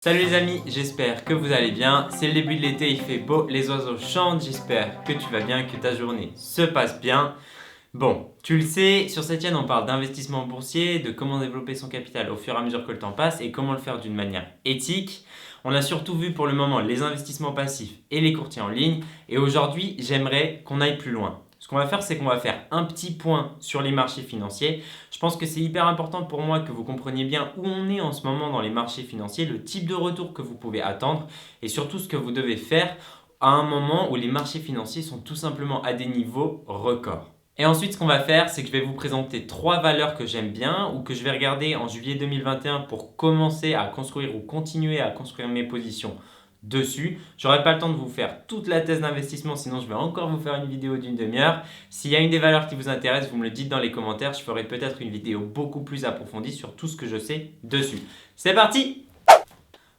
Salut les amis, j'espère que vous allez bien. C'est le début de l'été, il fait beau, les oiseaux chantent, j'espère que tu vas bien, que ta journée se passe bien. Bon, tu le sais, sur cette chaîne on parle d'investissement boursier, de comment développer son capital au fur et à mesure que le temps passe et comment le faire d'une manière éthique. On a surtout vu pour le moment les investissements passifs et les courtiers en ligne et aujourd'hui j'aimerais qu'on aille plus loin. Ce qu'on va faire, c'est qu'on va faire un petit point sur les marchés financiers. Je pense que c'est hyper important pour moi que vous compreniez bien où on est en ce moment dans les marchés financiers, le type de retour que vous pouvez attendre et surtout ce que vous devez faire à un moment où les marchés financiers sont tout simplement à des niveaux records. Et ensuite, ce qu'on va faire, c'est que je vais vous présenter 3 valeurs que j'aime bien ou que je vais regarder en juillet 2021 pour commencer à construire ou continuer à construire mes positions dessus. J'aurai pas le temps de vous faire toute la thèse d'investissement, sinon je vais encore vous faire une vidéo d'une demi-heure. S'il y a une des valeurs qui vous intéresse, vous me le dites dans les commentaires. Je ferai peut-être une vidéo beaucoup plus approfondie sur tout ce que je sais dessus. C'est parti!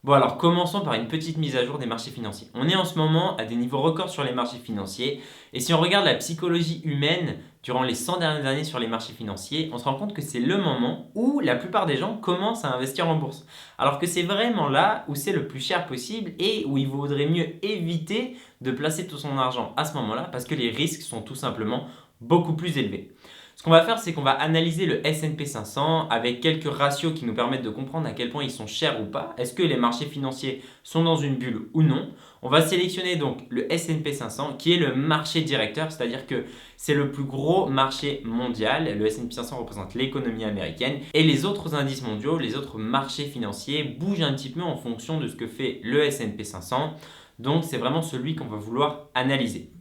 Bon alors commençons par une petite mise à jour des marchés financiers. On est en ce moment à des niveaux records sur les marchés financiers et si on regarde la psychologie humaine durant les 100 dernières années sur les marchés financiers, on se rend compte que c'est le moment où la plupart des gens commencent à investir en bourse. Alors que c'est vraiment là où c'est le plus cher possible et où il vaudrait mieux éviter de placer tout son argent à ce moment-là parce que les risques sont tout simplement beaucoup plus élevés. Ce qu'on va faire, c'est qu'on va analyser le S&P 500 avec quelques ratios qui nous permettent de comprendre à quel point ils sont chers ou pas. Est-ce que les marchés financiers sont dans une bulle ou non? On va sélectionner donc le S&P 500 qui est le marché directeur, c'est-à-dire que c'est le plus gros marché mondial. Le S&P 500 représente l'économie américaine et les autres indices mondiaux, les autres marchés financiers bougent un petit peu en fonction de ce que fait le S&P 500. Donc c'est vraiment celui qu'on va vouloir analyser.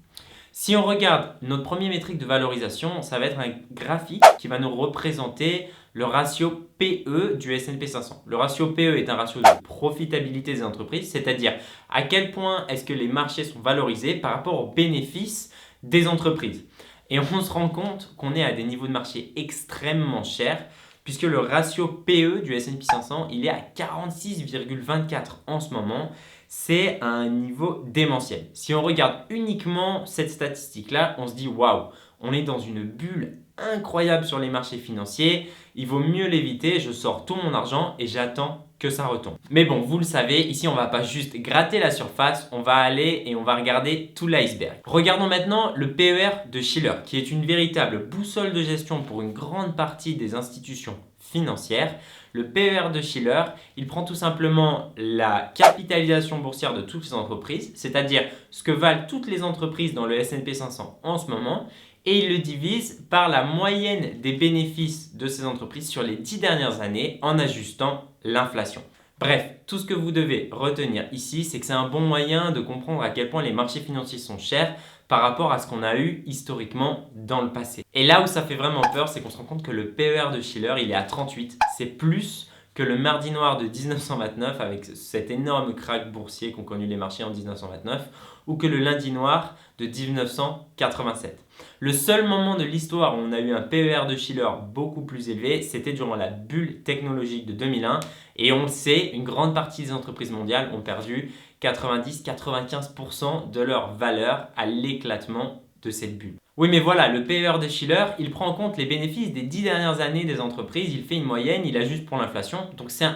Si on regarde notre premier métrique de valorisation, ça va être un graphique qui va nous représenter le ratio PE du S&P 500. Le ratio PE est un ratio de profitabilité des entreprises, c'est-à-dire à quel point est-ce que les marchés sont valorisés par rapport aux bénéfices des entreprises. Et on se rend compte qu'on est à des niveaux de marché extrêmement chers puisque le ratio PE du S&P 500, il est à 46,24 en ce moment. C'est un niveau démentiel. Si on regarde uniquement cette statistique-là, on se dit waouh, on est dans une bulle incroyable sur les marchés financiers. Il vaut mieux l'éviter, je sors tout mon argent et j'attends que ça retombe. Mais bon, vous le savez, ici on va pas juste gratter la surface, on va aller et on va regarder tout l'iceberg. Regardons maintenant le PER de Shiller, qui est une véritable boussole de gestion pour une grande partie des institutions financières. Le PER de Shiller, il prend tout simplement la capitalisation boursière de toutes les entreprises, c'est-à-dire ce que valent toutes les entreprises dans le S&P 500 en ce moment, et il le divise par la moyenne des bénéfices de ces entreprises sur les 10 dernières années en ajustant l'inflation. Bref, tout ce que vous devez retenir ici, c'est que c'est un bon moyen de comprendre à quel point les marchés financiers sont chers par rapport à ce qu'on a eu historiquement dans le passé. Et là où ça fait vraiment peur, c'est qu'on se rend compte que le PER de Shiller, il est à 38. C'est plus que le mardi noir de 1929 avec cet énorme crack boursier qu'ont connu les marchés en 1929 ou que le lundi noir de 1987. Le seul moment de l'histoire où on a eu un PER de Shiller beaucoup plus élevé, c'était durant la bulle technologique de 2001 et on le sait, une grande partie des entreprises mondiales ont perdu 90-95% de leur valeur à l'éclatement de cette bulle. Oui, mais voilà, le PER de Shiller, il prend en compte les bénéfices des 10 dernières années des entreprises, il fait une moyenne, il ajuste pour l'inflation, donc c'est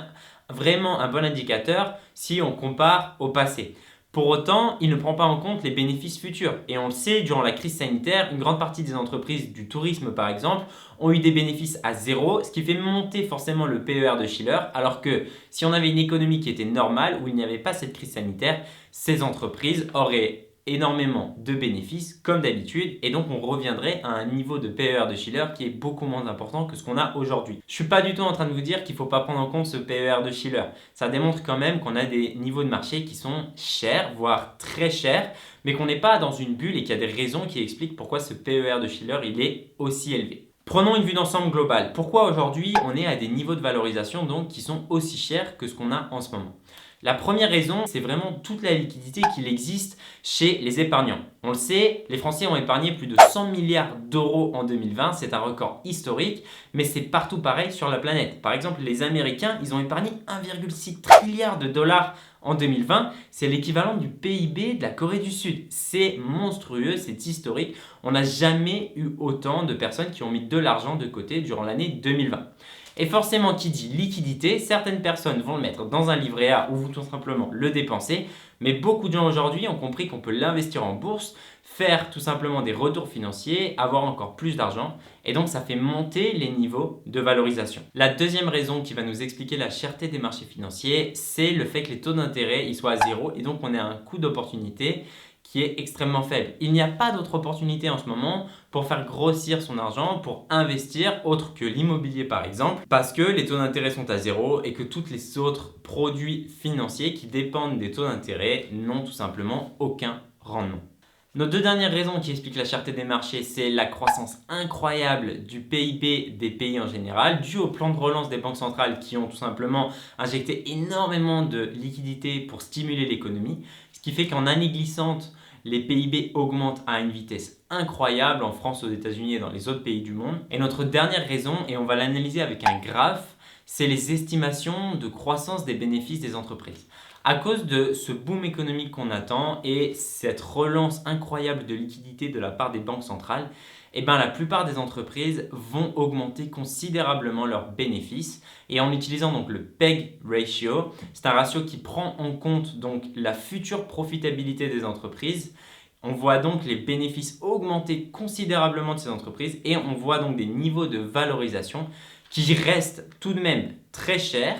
vraiment un bon indicateur si on compare au passé. Pour autant, il ne prend pas en compte les bénéfices futurs. Et on le sait, durant la crise sanitaire, une grande partie des entreprises du tourisme, par exemple, ont eu des bénéfices à zéro, ce qui fait monter forcément le PER de Shiller, alors que si on avait une économie qui était normale, où il n'y avait pas cette crise sanitaire, ces entreprises auraient énormément de bénéfices comme d'habitude et donc on reviendrait à un niveau de PER de Shiller qui est beaucoup moins important que ce qu'on a aujourd'hui. Je suis pas du tout en train de vous dire qu'il faut pas prendre en compte ce PER de Shiller. Ça démontre quand même qu'on a des niveaux de marché qui sont chers, voire très chers, mais qu'on n'est pas dans une bulle et qu'il y a des raisons qui expliquent pourquoi ce PER de Shiller il est aussi élevé. Prenons une vue d'ensemble globale. Pourquoi aujourd'hui on est à des niveaux de valorisation donc qui sont aussi chers que ce qu'on a en ce moment? La première raison, c'est vraiment toute la liquidité qu'il existe chez les épargnants. On le sait, les Français ont épargné plus de 100 milliards d'euros en 2020, c'est un record historique, mais c'est partout pareil sur la planète. Par exemple, les Américains, ils ont épargné 1,6 trilliard de dollars en 2020, c'est l'équivalent du PIB de la Corée du Sud. C'est monstrueux, c'est historique. On n'a jamais eu autant de personnes qui ont mis de l'argent de côté durant l'année 2020. Et forcément, qui dit liquidité, certaines personnes vont le mettre dans un livret A ou tout simplement le dépenser. Mais beaucoup de gens aujourd'hui ont compris qu'on peut l'investir en bourse, faire tout simplement des retours financiers, avoir encore plus d'argent. Et donc, ça fait monter les niveaux de valorisation. La deuxième raison qui va nous expliquer la cherté des marchés financiers, c'est le fait que les taux d'intérêt ils soient à zéro et donc on a un coût d'opportunité qui est extrêmement faible. Il n'y a pas d'autre opportunité en ce moment pour faire grossir son argent, pour investir autre que l'immobilier par exemple, parce que les taux d'intérêt sont à zéro et que tous les autres produits financiers qui dépendent des taux d'intérêt n'ont tout simplement aucun rendement. Nos deux dernières raisons qui expliquent la cherté des marchés, c'est la croissance incroyable du PIB des pays en général, due au plan de relance des banques centrales qui ont tout simplement injecté énormément de liquidités pour stimuler l'économie, ce qui fait qu'en année glissante, les PIB augmentent à une vitesse incroyable en France, aux États-Unis et dans les autres pays du monde. Et notre dernière raison, et on va l'analyser avec un graphe, c'est les estimations de croissance des bénéfices des entreprises. À cause de ce boom économique qu'on attend et cette relance incroyable de liquidité de la part des banques centrales, la plupart des entreprises vont augmenter considérablement leurs bénéfices. Et en utilisant donc le PEG ratio, c'est un ratio qui prend en compte donc la future profitabilité des entreprises. On voit donc les bénéfices augmenter considérablement de ces entreprises et on voit donc des niveaux de valorisation qui restent tout de même très chers,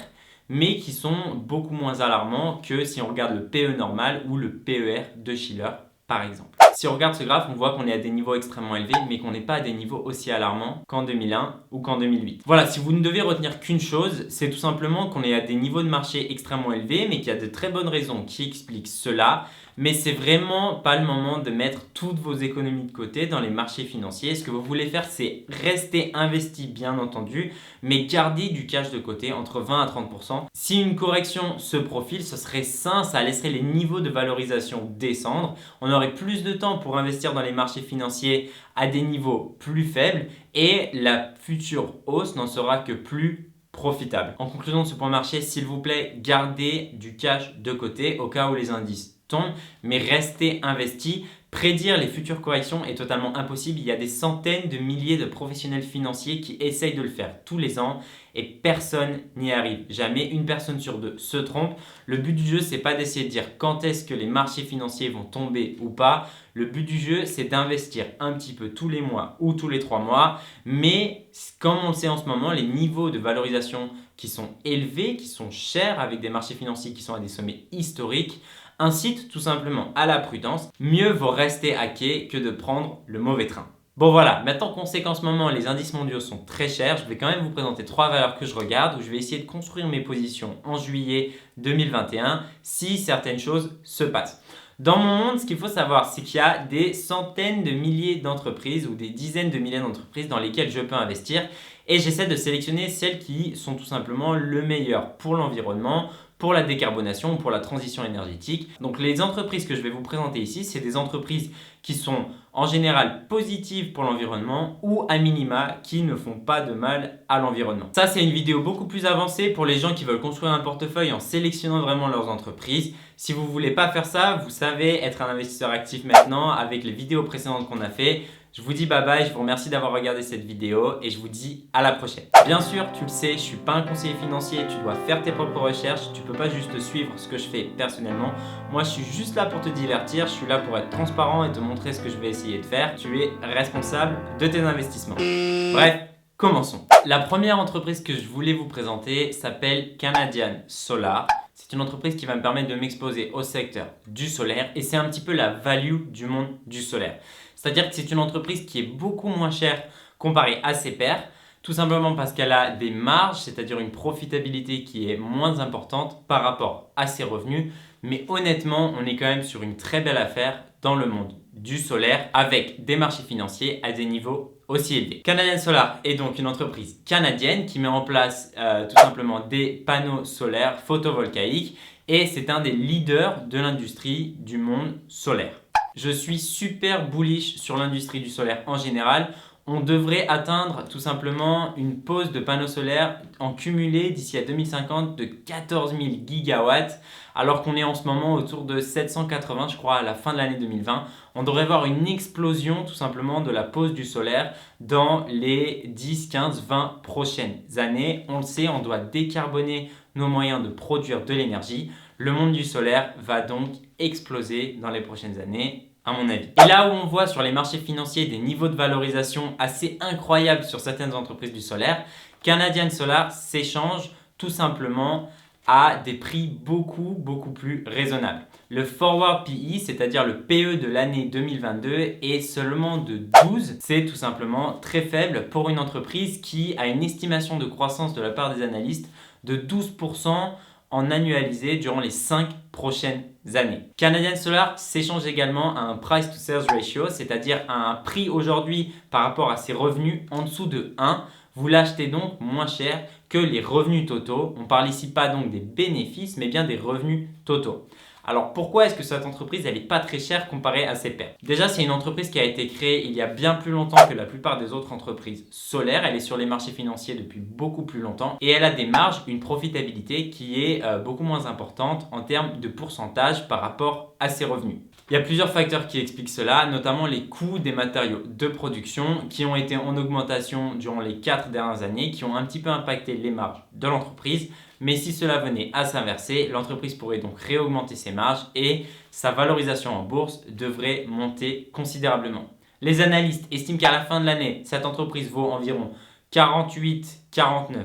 mais qui sont beaucoup moins alarmants que si on regarde le PE normal ou le PER de Shiller par exemple. Si on regarde ce graphe, on voit qu'on est à des niveaux extrêmement élevés, mais qu'on n'est pas à des niveaux aussi alarmants qu'en 2001 ou qu'en 2008. Voilà, si vous ne devez retenir qu'une chose, c'est tout simplement qu'on est à des niveaux de marché extrêmement élevés, mais qu'il y a de très bonnes raisons qui expliquent cela. Mais c'est vraiment pas le moment de mettre toutes vos économies de côté dans les marchés financiers. Ce que vous voulez faire, c'est rester investi, bien entendu, mais garder du cash de côté entre 20 à 30%. Si une correction se profile, ce serait sain, ça laisserait les niveaux de valorisation descendre. On aurait plus de temps pour investir dans les marchés financiers à des niveaux plus faibles et la future hausse n'en sera que plus profitable. En conclusion de ce point marché, s'il vous plaît, gardez du cash de côté au cas où les indices tombent, mais restez investi. Prédire les futures corrections est totalement impossible. Il y a des centaines de milliers de professionnels financiers qui essayent de le faire tous les ans et personne n'y arrive. Jamais une personne sur deux se trompe. Le but du jeu, c'est pas d'essayer de dire quand est-ce que les marchés financiers vont tomber ou pas. Le but du jeu, c'est d'investir un petit peu tous les mois ou tous les 3 mois. Mais comme on le sait en ce moment, les niveaux de valorisation qui sont élevés, qui sont chers avec des marchés financiers qui sont à des sommets historiques, incite tout simplement à la prudence. Mieux vaut rester à quai que de prendre le mauvais train. Bon voilà, maintenant qu'on sait qu'en ce moment les indices mondiaux sont très chers, je vais quand même vous présenter 3 valeurs que je regarde où je vais essayer de construire mes positions en juillet 2021 si certaines choses se passent. Dans mon monde, ce qu'il faut savoir, c'est qu'il y a des centaines de milliers d'entreprises ou des dizaines de milliers d'entreprises dans lesquelles je peux investir et j'essaie de sélectionner celles qui sont tout simplement le meilleur pour l'environnement, pour la décarbonation, pour la transition énergétique. Donc les entreprises que je vais vous présenter ici, c'est des entreprises qui sont en général positives pour l'environnement ou à minima qui ne font pas de mal à l'environnement. Ça, c'est une vidéo beaucoup plus avancée pour les gens qui veulent construire un portefeuille en sélectionnant vraiment leurs entreprises. Si vous ne voulez pas faire ça, vous savez être un investisseur actif maintenant avec les vidéos précédentes qu'on a fait. Je vous dis bye bye, je vous remercie d'avoir regardé cette vidéo et je vous dis à la prochaine. Bien sûr, tu le sais, je ne suis pas un conseiller financier, tu dois faire tes propres recherches, tu ne peux pas juste suivre ce que je fais personnellement. Moi, je suis juste là pour te divertir, je suis là pour être transparent et te montrer ce que je vais essayer de faire. Tu es responsable de tes investissements. Bref, commençons. La première entreprise que je voulais vous présenter s'appelle Canadian Solar. C'est une entreprise qui va me permettre de m'exposer au secteur du solaire et c'est un petit peu la value du monde du solaire. C'est-à-dire que c'est une entreprise qui est beaucoup moins chère comparée à ses pairs, tout simplement parce qu'elle a des marges, c'est-à-dire une profitabilité qui est moins importante par rapport à ses revenus. Mais honnêtement, on est quand même sur une très belle affaire dans le monde du solaire avec des marchés financiers à des niveaux aussi élevés. Canadian Solar est donc une entreprise canadienne qui met en place tout simplement des panneaux solaires photovoltaïques et c'est un des leaders de l'industrie du monde solaire. Je suis super bullish sur l'industrie du solaire en général. on devrait atteindre tout simplement une pose de panneaux solaires en cumulé d'ici à 2050 de 14 000 gigawatts, alors qu'on est en ce moment autour de 780, je crois, à la fin de l'année 2020. On devrait voir une explosion tout simplement de la pose du solaire dans les 10, 15, 20 prochaines années. On le sait, on doit décarboner nos moyens de produire de l'énergie. Le monde du solaire va donc exploser dans les prochaines années, à mon avis. Et là où on voit sur les marchés financiers des niveaux de valorisation assez incroyables sur certaines entreprises du solaire, Canadian Solar s'échange tout simplement à des prix beaucoup plus raisonnables. Le Forward PE, c'est-à-dire le PE de l'année 2022, est seulement de 12. C'est tout simplement très faible pour une entreprise qui a une estimation de croissance de la part des analystes de 12% en annualisé durant les 5 prochaines années. Canadian Solar s'échange également à un price to sales ratio, c'est-à-dire à un prix aujourd'hui par rapport à ses revenus en dessous de 1. Vous l'achetez donc moins cher que les revenus totaux. On parle ici pas donc des bénéfices, mais bien des revenus totaux. Alors pourquoi est-ce que cette entreprise elle n'est pas très chère comparée à ses pairs? Déjà, c'est une entreprise qui a été créée il y a bien plus longtemps que la plupart des autres entreprises solaires. Elle est sur les marchés financiers depuis beaucoup plus longtemps et elle a des marges, une profitabilité qui est beaucoup moins importante en termes de pourcentage par rapport à ses revenus. Il y a plusieurs facteurs qui expliquent cela, notamment les coûts des matériaux de production qui ont été en augmentation durant les 4 dernières années, qui ont un petit peu impacté les marges de l'entreprise. Mais si cela venait à s'inverser, l'entreprise pourrait donc réaugmenter ses marges et sa valorisation en bourse devrait monter considérablement. Les analystes estiment qu'à la fin de l'année, cette entreprise vaut environ 48-49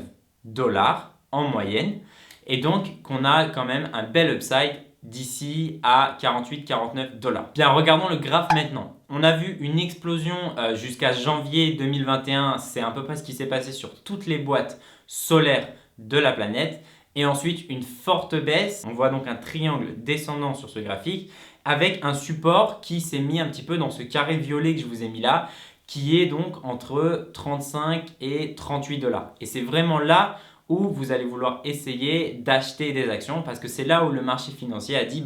dollars en moyenne et donc qu'on a quand même un bel upside d'ici à 48-49 dollars. Bien, regardons le graphe maintenant. On a vu une explosion jusqu'à janvier 2021, c'est à peu près ce qui s'est passé sur toutes les boîtes solaires de la planète. Et ensuite, une forte baisse. On voit donc un triangle descendant sur ce graphique avec un support qui s'est mis un petit peu dans ce carré violet que je vous ai mis là, qui est donc entre 35 et 38 dollars. Et c'est vraiment là où vous allez vouloir essayer d'acheter des actions parce que c'est là où le marché financier a dit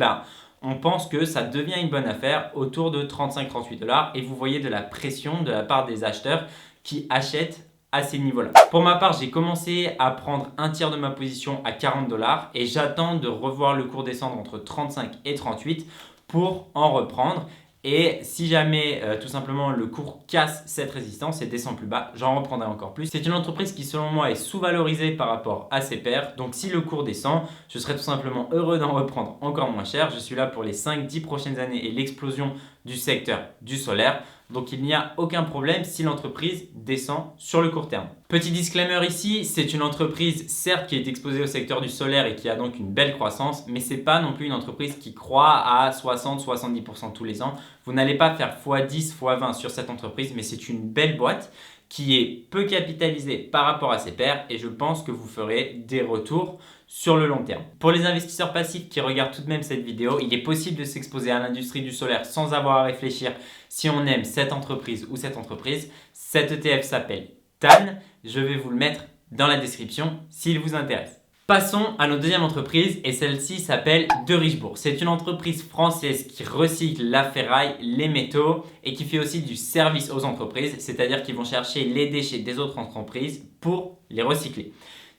on pense que ça devient une bonne affaire autour de 35-38 dollars et vous voyez de la pression de la part des acheteurs qui achètent à ces niveaux-là. Pour ma part, j'ai commencé à prendre un tiers de ma position à 40 dollars et j'attends de revoir le cours descendre entre 35 et 38 pour en reprendre. Et si jamais tout simplement le cours casse cette résistance et descend plus bas, j'en reprendrai encore plus. C'est une entreprise qui selon moi est sous-valorisée par rapport à ses pairs. Donc si le cours descend, je serai tout simplement heureux d'en reprendre encore moins cher. Je suis là pour les 5-10 prochaines années et l'explosion du secteur du solaire. Donc il n'y a aucun problème si l'entreprise descend sur le court terme. Petit disclaimer ici, c'est une entreprise certes qui est exposée au secteur du solaire et qui a donc une belle croissance, mais ce n'est pas non plus une entreprise qui croît à 60-70% tous les ans. Vous n'allez pas faire x10, x20 sur cette entreprise, mais c'est une belle boîte qui est peu capitalisée par rapport à ses pairs et je pense que vous ferez des retours sur le long terme. Pour les investisseurs passifs qui regardent tout de même cette vidéo, il est possible de s'exposer à l'industrie du solaire sans avoir à réfléchir si on aime cette entreprise ou cette entreprise. Cet ETF s'appelle TAN. Je vais vous le mettre dans la description s'il vous intéresse. Passons à notre deuxième entreprise et celle-ci s'appelle De Richebourg. C'est une entreprise française qui recycle la ferraille, les métaux et qui fait aussi du service aux entreprises, c'est-à-dire qu'ils vont chercher les déchets des autres entreprises pour les recycler.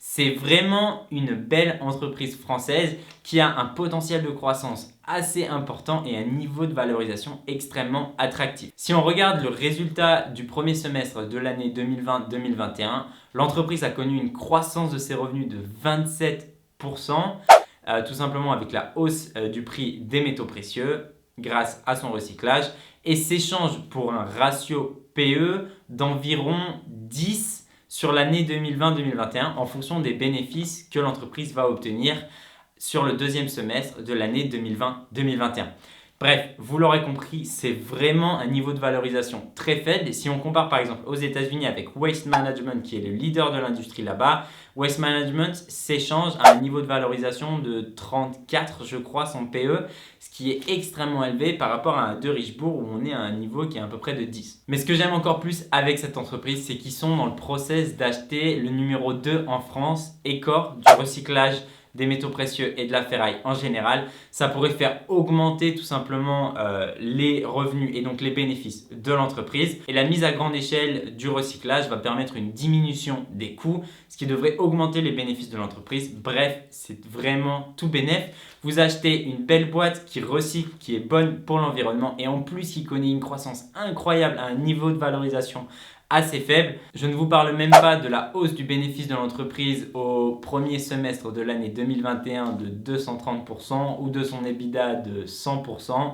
C'est vraiment une belle entreprise française qui a un potentiel de croissance assez important et un niveau de valorisation extrêmement attractif. Si on regarde le résultat du premier semestre de l'année 2020-2021, l'entreprise a connu une croissance de ses revenus de 27%, tout simplement avec la hausse du prix des métaux précieux grâce à son recyclage et s'échange pour un ratio PE d'environ 10 sur l'année 2020-2021 en fonction des bénéfices que l'entreprise va obtenir sur le deuxième semestre de l'année 2020-2021. Bref, vous l'aurez compris, c'est vraiment un niveau de valorisation très faible. Et si on compare par exemple aux États-Unis avec Waste Management qui est le leader de l'industrie là-bas, Waste Management s'échange à un niveau de valorisation de 34, je crois, son PE, ce qui est extrêmement élevé par rapport à un De Richebourg où on est à un niveau qui est à peu près de 10. Mais ce que j'aime encore plus avec cette entreprise, c'est qu'ils sont dans le process d'acheter le numéro 2 en France, Ecor, du recyclage des métaux précieux et de la ferraille en général, ça pourrait faire augmenter tout simplement les revenus et donc les bénéfices de l'entreprise. Et la mise à grande échelle du recyclage va permettre une diminution des coûts, ce qui devrait augmenter les bénéfices de l'entreprise. Bref, c'est vraiment tout bénef. Vous achetez une belle boîte qui recycle, qui est bonne pour l'environnement et en plus qui connaît une croissance incroyable à un niveau de valorisation assez faible. Je ne vous parle même pas de la hausse du bénéfice de l'entreprise au premier semestre de l'année 2021 de 230% ou de son EBITDA de 100%.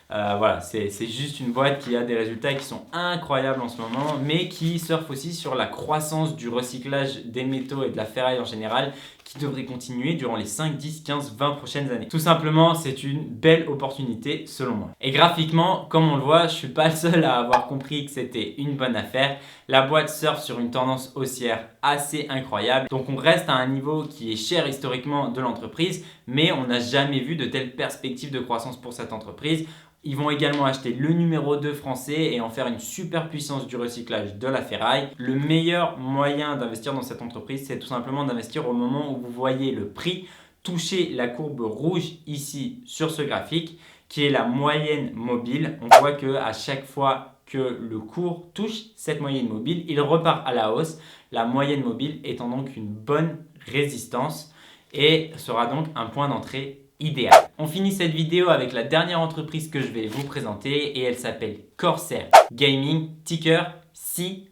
Voilà, c'est juste une boîte qui a des résultats qui sont incroyables en ce moment, mais qui surfe aussi sur la croissance du recyclage des métaux et de la ferraille en général, qui devrait continuer durant les 5, 10, 15, 20 prochaines années. Tout simplement, c'est une belle opportunité selon moi. Et graphiquement, comme on le voit, je ne suis pas le seul à avoir compris que c'était une bonne affaire. La boîte surfe sur une tendance haussière assez incroyable. Donc on reste à un niveau qui est cher historiquement de l'entreprise, mais on n'a jamais vu de telles perspectives de croissance pour cette entreprise. Ils vont également acheter le numéro 2 français et en faire une super puissance du recyclage de la ferraille. Le meilleur moyen d'investir dans cette entreprise, c'est tout simplement d'investir au moment où vous voyez le prix toucher la courbe rouge ici sur ce graphique, qui est la moyenne mobile. On voit qu'à chaque fois que le cours touche cette moyenne mobile, il repart à la hausse. La moyenne mobile étant donc une bonne résistance et sera donc un point d'entrée idéal. On finit cette vidéo avec la dernière entreprise que je vais vous présenter et elle s'appelle Corsair Gaming, ticker CRSA.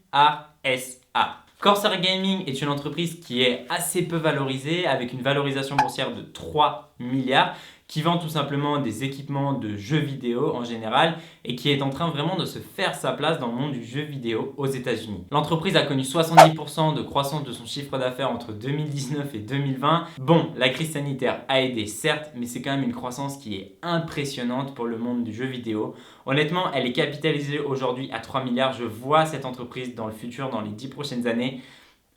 Corsair Gaming est une entreprise qui est assez peu valorisée avec une valorisation boursière de 3 milliards qui vend tout simplement des équipements de jeux vidéo en général et qui est en train vraiment de se faire sa place dans le monde du jeu vidéo aux États-Unis. L'entreprise a connu 70% de croissance de son chiffre d'affaires entre 2019 et 2020. Bon, la crise sanitaire a aidé certes, mais c'est quand même une croissance qui est impressionnante pour le monde du jeu vidéo. Honnêtement, elle est capitalisée aujourd'hui à 3 milliards. Je vois cette entreprise dans le futur, dans les 10 prochaines années,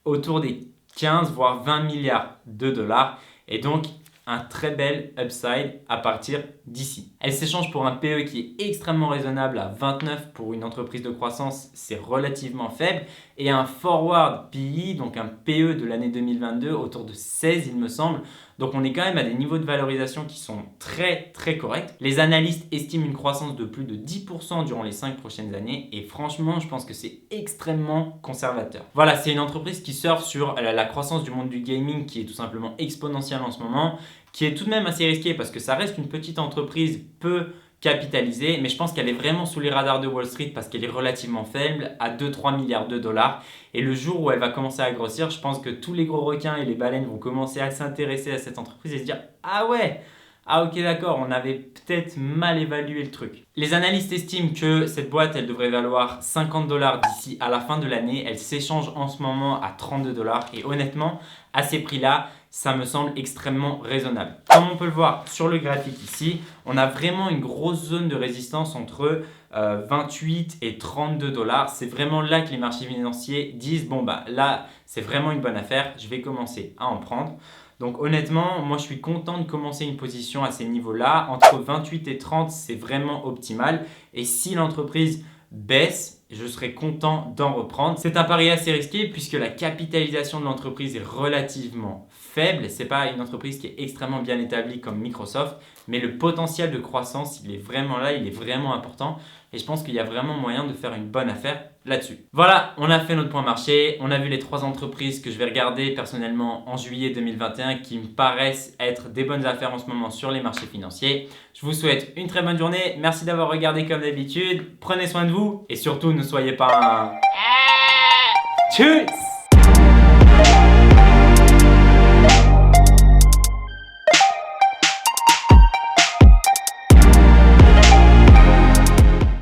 autour des 15 voire 20 milliards de dollars. Et donc, un très bel upside à partir d'ici. Elle s'échange pour un PE qui est extrêmement raisonnable à 29 pour une entreprise de croissance, c'est relativement faible, et un forward PE, donc un PE de l'année 2022 autour de 16 il me semble. Donc on est quand même à des niveaux de valorisation qui sont très corrects. Les analystes estiment une croissance de plus de 10% durant les 5 prochaines années et franchement je pense que c'est extrêmement conservateur. Voilà, c'est une entreprise qui surfe sur la croissance du monde du gaming qui est tout simplement exponentielle en ce moment, qui est tout de même assez risquée parce que ça reste une petite entreprise peu capitalisée, mais je pense qu'elle est vraiment sous les radars de Wall Street parce qu'elle est relativement faible à 2-3 milliards de dollars. Et le jour où elle va commencer à grossir, je pense que tous les gros requins et les baleines vont commencer à s'intéresser à cette entreprise et se dire « Ah ouais, ah ok d'accord, on avait peut-être mal évalué le truc ». Les analystes estiment que cette boîte, elle devrait valoir 50 dollars d'ici à la fin de l'année. Elle s'échange en ce moment à 32 dollars et honnêtement, à ces prix-là, ça me semble extrêmement raisonnable. Comme on peut le voir sur le graphique ici, on a vraiment une grosse zone de résistance entre 28 et 32 dollars. C'est vraiment là que les marchés financiers disent bon bah là c'est vraiment une bonne affaire, je vais commencer à en prendre. Donc honnêtement, moi je suis content de commencer une position à ces niveaux-là. Entre 28 et 30, c'est vraiment optimal. Et si l'entreprise baisse, je serai content d'en reprendre. C'est un pari assez risqué puisque la capitalisation de l'entreprise est relativement faible. Ce n'est pas une entreprise qui est extrêmement bien établie comme Microsoft, mais le potentiel de croissance, il est vraiment là, il est vraiment important. Et je pense qu'il y a vraiment moyen de faire une bonne affaire là-dessus. Voilà, on a fait notre point marché. On a vu les 3 entreprises que je vais regarder personnellement en juillet 2021 qui me paraissent être des bonnes affaires en ce moment sur les marchés financiers. Je vous souhaite une très bonne journée. Merci d'avoir regardé comme d'habitude. Prenez soin de vous et surtout ne soyez pas un... Tchuss!